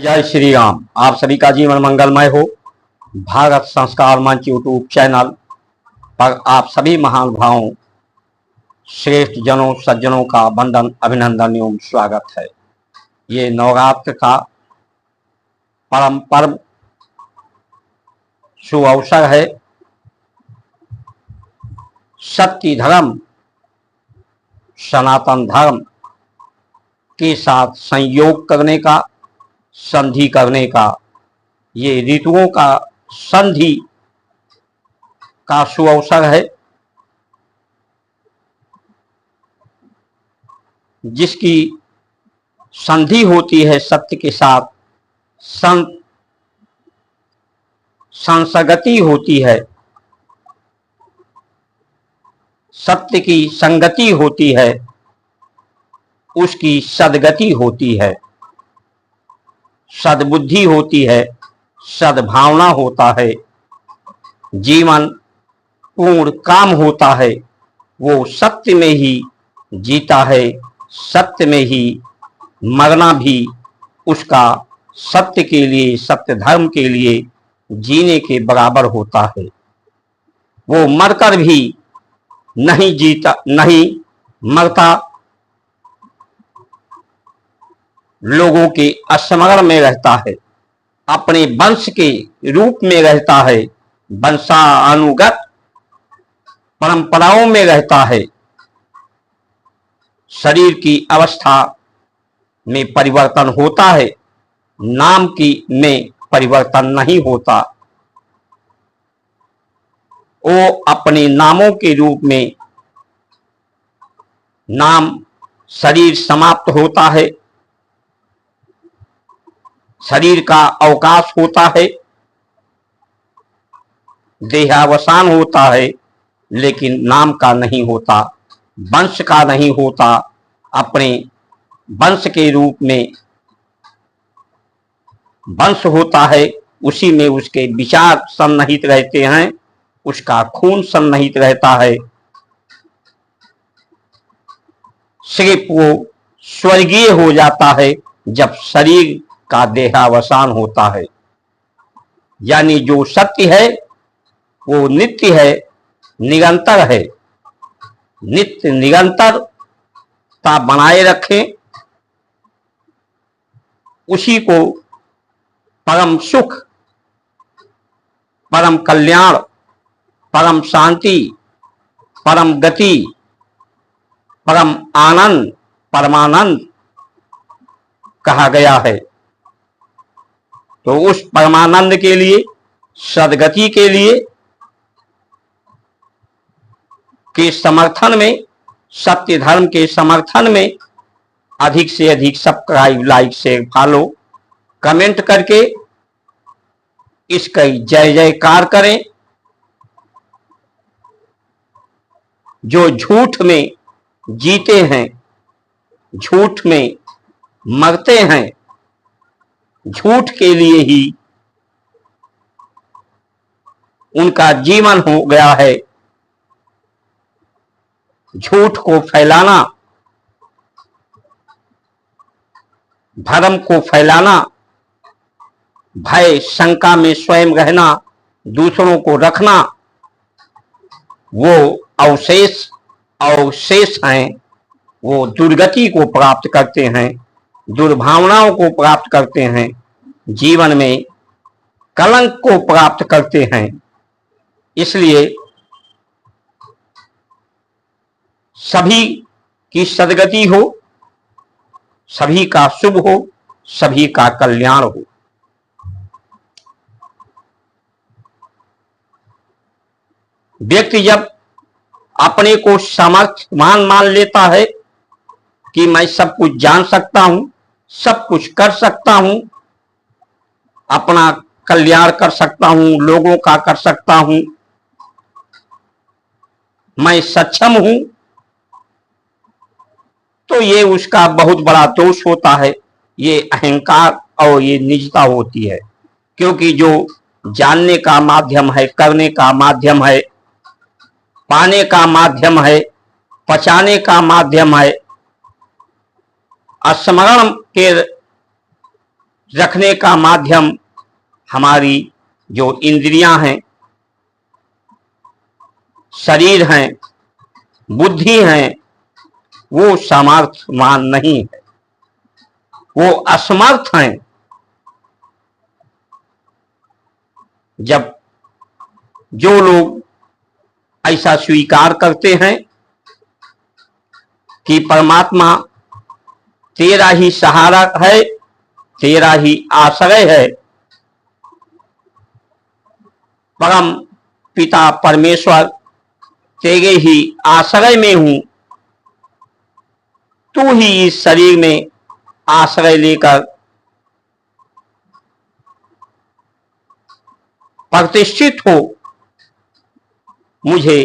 जय श्री राम। आप सभी का जीवन मंगलमय हो। भारत संस्कार मंच यूट्यूब चैनल पर आप सभी महानुभावों, श्रेष्ठ जनों, सज्जनों का वंदन, अभिनंदन एवं स्वागत है। ये नवरात्र का परम पर्व शुभ अवसर है। सत्य धर्म, सनातन धर्म के साथ संयोग करने का, संधि करने का, ये ऋतुओं का संधि का शुभ अवसर है, जिसकी संधि होती है सत्य के साथ, संसगति होती है, सत्य की संगति होती है, उसकी सद्गति होती है, सद्बुद्धि होती है, सद्भावना होता है, जीवन पूर्ण काम होता है। वो सत्य में ही जीता है, सत्य में ही मरना भी उसका सत्य के लिए, सत्य धर्म के लिए जीने के बराबर होता है। वो मरकर भी नहीं जीता, नहीं मरता, लोगों के स्मरण में रहता है, अपने वंश के रूप में रहता है, वंशानुगत परंपराओं में रहता है। शरीर की अवस्था में परिवर्तन होता है, नाम की में परिवर्तन नहीं होता। वो अपने नामों के रूप में, नाम शरीर समाप्त होता है, शरीर का अवकाश होता है, देहावसान होता है, लेकिन नाम का नहीं होता, वंश का नहीं होता। अपने वंश के रूप में वंश होता है, उसी में उसके विचार सन्निहित रहते हैं, उसका खून सन्निहित रहता है। सिर्फ वो स्वर्गीय हो जाता है जब शरीर का देहावसान होता है। यानी जो सत्य है वो नित्य है, निरंतर है। नित्य निरंतरता बनाए रखें, उसी को परम सुख, परम कल्याण, परम शांति, परम गति, परम आनंद, परमानंद कहा गया है। तो उस परमानंद के लिए, सद्गति के लिए के समर्थन में, सत्य धर्म के समर्थन में अधिक से अधिक subscribe, like, share, follow, comment करके इसका जय जयकार करें। जो झूठ में जीते हैं, झूठ में मरते हैं, झूठ के लिए ही उनका जीवन हो गया है। झूठ को फैलाना, धर्म को फैलाना, भय शंका में स्वयं रहना, दूसरों को रखना, वो अवशेष हैं। वो दुर्गति को प्राप्त करते हैं, दुर्भावनाओं को प्राप्त करते हैं, जीवन में कलंक को प्राप्त करते हैं। इसलिए सभी की सद्गति हो, सभी का शुभ हो, सभी का कल्याण हो। व्यक्ति जब अपने को समर्थवान मान लेता है कि मैं सब कुछ जान सकता हूं, सब कुछ कर सकता हूं, अपना कल्याण कर सकता हूं, लोगों का कर सकता हूं, मैं सक्षम हूं, तो ये उसका बहुत बड़ा दोष होता है। ये अहंकार और ये निजता होती है। क्योंकि जो जानने का माध्यम है, करने का माध्यम है, पाने का माध्यम है, पचाने का माध्यम है, स्मरण के रखने का माध्यम हमारी जो इंद्रियां हैं, शरीर हैं, बुद्धि हैं, वो सामर्थ्यवान नहीं है, वो असमर्थ हैं। जब जो लोग ऐसा स्वीकार करते हैं कि परमात्मा तेरा ही सहारा है, तेरा ही आश्रय है, परम पिता परमेश्वर तेरे ही आश्रय में हूं, तू ही इस शरीर में आश्रय लेकर प्रतिष्ठित हो, मुझे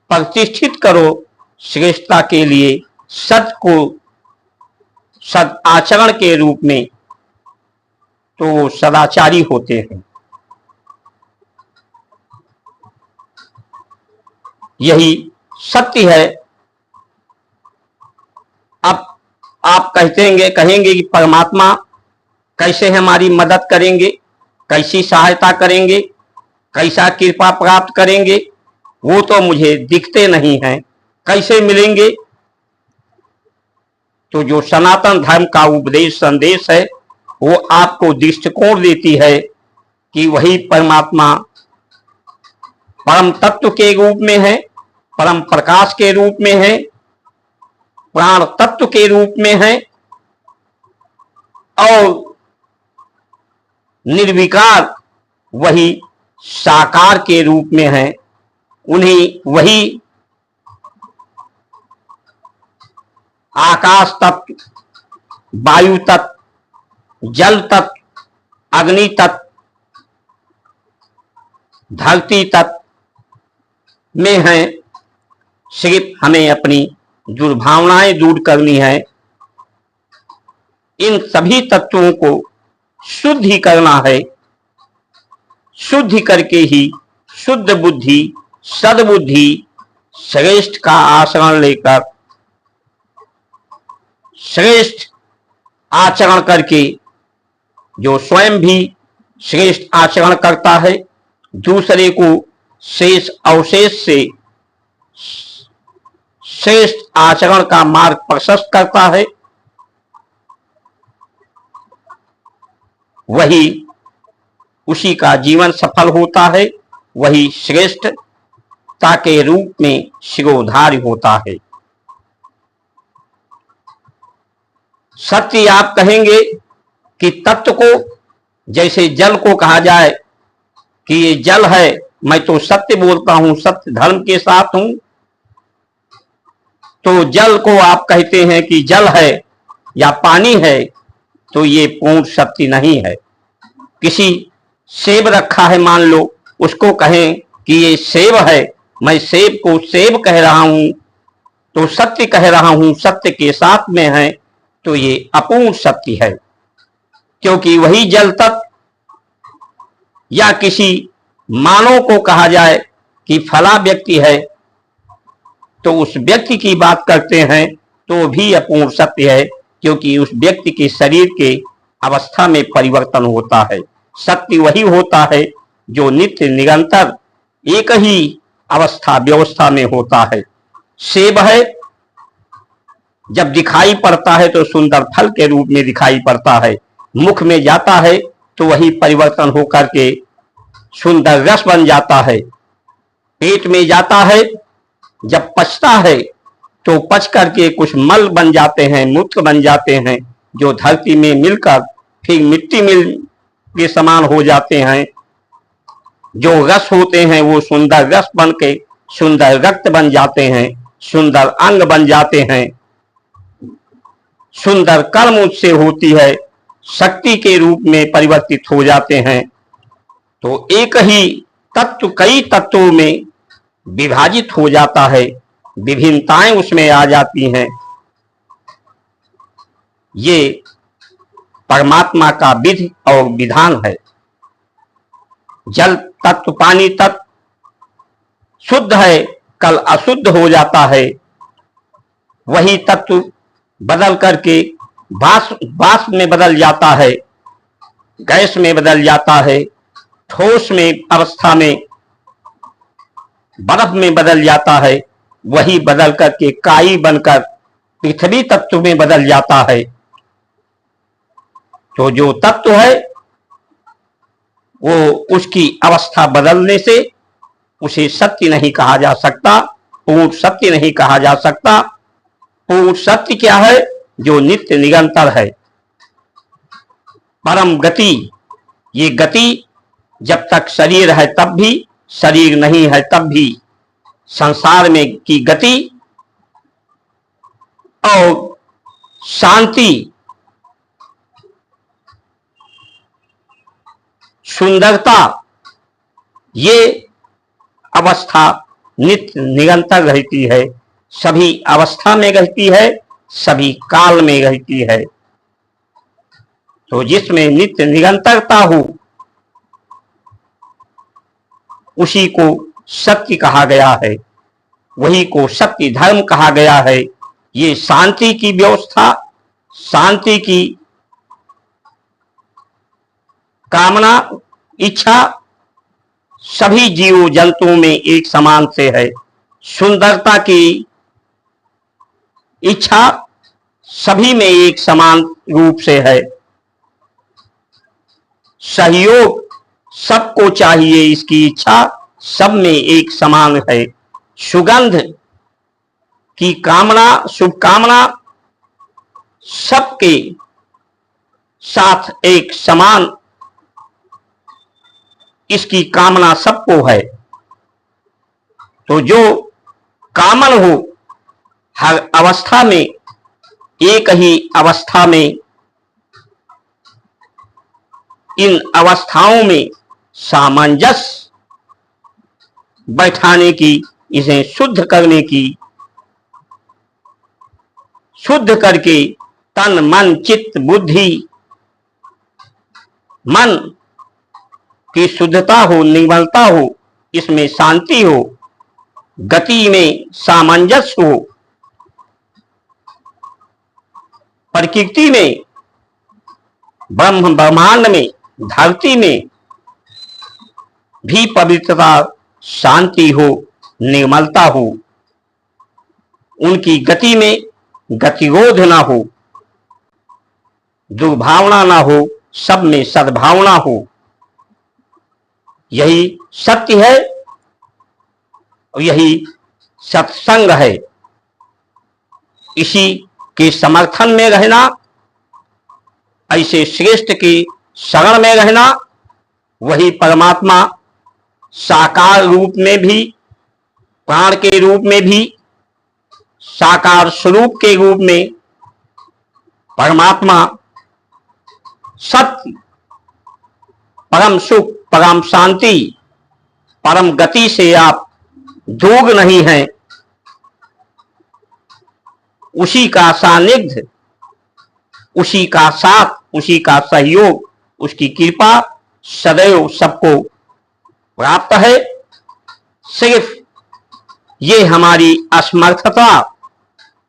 प्रतिष्ठित करो श्रेष्ठता के लिए, सत को सद आचरण के रूप में, तो वो सदाचारी होते हैं। यही सत्य है। अब आप कहेंगे कि परमात्मा कैसे हमारी मदद करेंगे, कैसी सहायता करेंगे, कैसा कृपा प्राप्त करेंगे, वो तो मुझे दिखते नहीं हैं, कैसे मिलेंगे? तो जो सनातन धर्म का उपदेश संदेश है वो आपको दृष्टिकोण देती है कि वही परमात्मा परम तत्व के रूप में है, परम प्रकाश के रूप में है, प्राण तत्व के रूप में है और निर्विकार वही साकार के रूप में है। उन्हीं वही आकाश तत्व, वायु तत्व, जल तत्व, अग्नि तत्व, धरती तत्व में है। सिर्फ हमें अपनी दुर्भावनाएं दूर करनी है। इन सभी तत्वों को शुद्ध ही करना है। शुद्ध करके ही शुद्ध बुद्धि, सद्बुद्धि, श्रेष्ठ का आचरण लेकर, श्रेष्ठ आचरण करके, जो स्वयं भी श्रेष्ठ आचरण करता है, दूसरे को शेष अवशेष से श्रेष्ठ आचरण का मार्ग प्रशस्त करता है, वही उसी का जीवन सफल होता है, वही श्रेष्ठता के रूप में शिरोधार्य होता है। सत्य आप कहेंगे कि तत्व को, जैसे जल को कहा जाए कि ये जल है, मैं तो सत्य बोलता हूं, सत्य धर्म के साथ हूं, तो जल को आप कहते हैं कि जल है या पानी है, तो ये पूर्ण सत्य नहीं है। किसी सेब रखा है, मान लो, उसको कहें कि ये सेब है, मैं सेब को सेब कह रहा हूं, तो सत्य कह रहा हूं, सत्य के साथ में है, तो ये अपूर्ण सत्य है। क्योंकि वही जल तत्व या किसी मानव को कहा जाए कि फला व्यक्ति है, तो उस व्यक्ति की बात करते हैं तो भी अपूर्ण सत्य है, क्योंकि उस व्यक्ति के शरीर के अवस्था में परिवर्तन होता है। सत्य वही होता है जो नित्य निरंतर एक ही अवस्था व्यवस्था में होता है। सेब है, जब दिखाई पड़ता है तो सुंदर फल के रूप में दिखाई पड़ता है, मुख में जाता है तो वही परिवर्तन होकर के सुंदर रस बन जाता है। पेट में जाता है, जब पचता है तो पच करके कुछ मल बन जाते हैं, मूत्र बन जाते हैं, जो धरती में मिलकर फिर मिट्टी मिल के समान हो जाते हैं। जो रस होते हैं वो सुंदर रस बन के सुंदर रक्त बन जाते हैं, सुंदर अंग बन जाते हैं, सुंदर कर्म उससे होती है, शक्ति के रूप में परिवर्तित हो जाते हैं। तो एक ही तत्व कई तत्वों में विभाजित हो जाता है, विभिन्नताएं उसमें आ जाती हैं। ये परमात्मा का विधि और विधान है। जल तत्व, पानी तत्व शुद्ध है, कल अशुद्ध हो जाता है। वही तत्व बदल करके बाष्प में बदल जाता है, गैस में बदल जाता है, ठोस में अवस्था में बर्फ में बदल जाता है, वही बदल करके काई बनकर पृथ्वी तत्व में बदल जाता है। तो जो तत्व है वो उसकी अवस्था बदलने से उसे सत्य नहीं कहा जा सकता, पूर्ण सत्य नहीं कहा जा सकता। पूर्ण सत्य क्या है? जो नित्य निरंतर है, परम गति। ये गति जब तक शरीर है तब भी, शरीर नहीं है तब भी, संसार में की गति और शांति, सुंदरता, ये अवस्था नित्य निरंतर रहती है, सभी अवस्था में रहती है, सभी काल में रहती है। तो जिसमें नित्य निरंतरता हो उसी को सत्य कहा गया है, वही को सत्य धर्म कहा गया है। ये शांति की व्यवस्था, शांति की कामना, इच्छा सभी जीव जंतुओं में एक समान से है। सुंदरता की इच्छा सभी में एक समान रूप से है। सहयोग सबको चाहिए, इसकी इच्छा सब में एक समान है। सुगंध की कामना, शुभकामना सबके साथ एक समान, इसकी कामना सबको है। तो जो कामन हो हर अवस्था में, एक ही अवस्था में, इन अवस्थाओं में सामंजस्य बैठाने की, इसे शुद्ध करने की, शुद्ध करके तन मन चित्त बुद्धि, मन की शुद्धता हो, निर्मलता हो, इसमें शांति हो, गति में सामंजस्य हो, प्रकृति में, ब्रह्मांड में, धरती में भी पवित्रता, शांति हो, निर्मलता हो, उनकी गति में गतिरोध ना हो, दुर्भावना ना हो, सब में सद्भावना हो। यही सत्य है और यही सत्संग है। इसी के समर्थन में रहना, ऐसे श्रेष्ठ की शरण में रहना, वही परमात्मा साकार रूप में भी, प्राण के रूप में भी, साकार स्वरूप के रूप में परमात्मा सत्य, परम सुख, परम शांति, परम गति से आप दूर नहीं हैं। उसी का सानिध्य, उसी का साथ, उसी का सहयोग, उसकी कृपा सदैव सबको प्राप्त है। सिर्फ ये हमारी असमर्थता,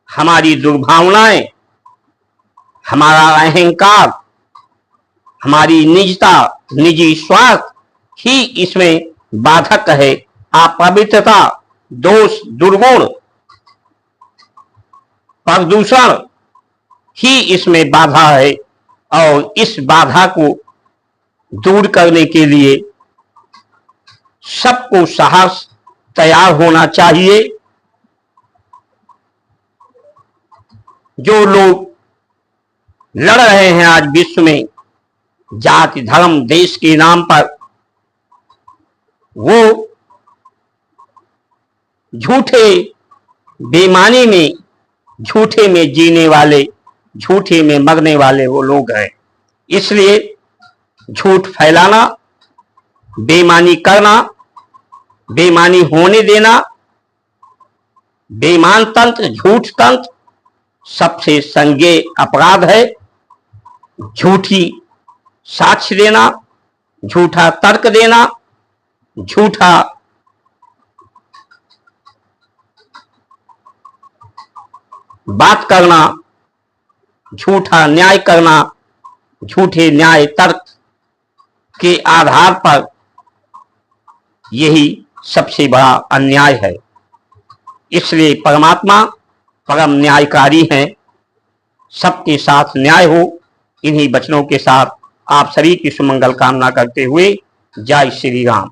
हमारी दुर्भावनाएं, हमारा अहंकार, हमारी निजता, निजी स्वार्थ ही इसमें बाधक है। अपवित्रता, दोष, दुर्गुण, प्रदूषण ही इसमें बाधा है। और इस बाधा को दूर करने के लिए सबको साहस तैयार होना चाहिए। जो लोग लड़ रहे हैं आज विश्व में जाति धर्म देश के नाम पर, वो झूठे बेईमानी में, झूठे में जीने वाले, झूठे में मरने वाले वो लोग हैं। इसलिए झूठ फैलाना, बेईमानी करना, बेईमानी होने देना, बेईमान तंत्र, झूठ तंत्र सबसे संज्ञेय अपराध है। झूठी साक्ष्य देना, झूठा तर्क देना, झूठा बात करना, झूठा न्याय करना, झूठे न्याय तर्क के आधार पर यही सबसे बड़ा अन्याय है। इसलिए परमात्मा परम न्यायकारी हैं। सबके साथ न्याय हो। इन्हीं वचनों के साथ आप सभी की सुमंगल कामना करते हुए जय श्री राम।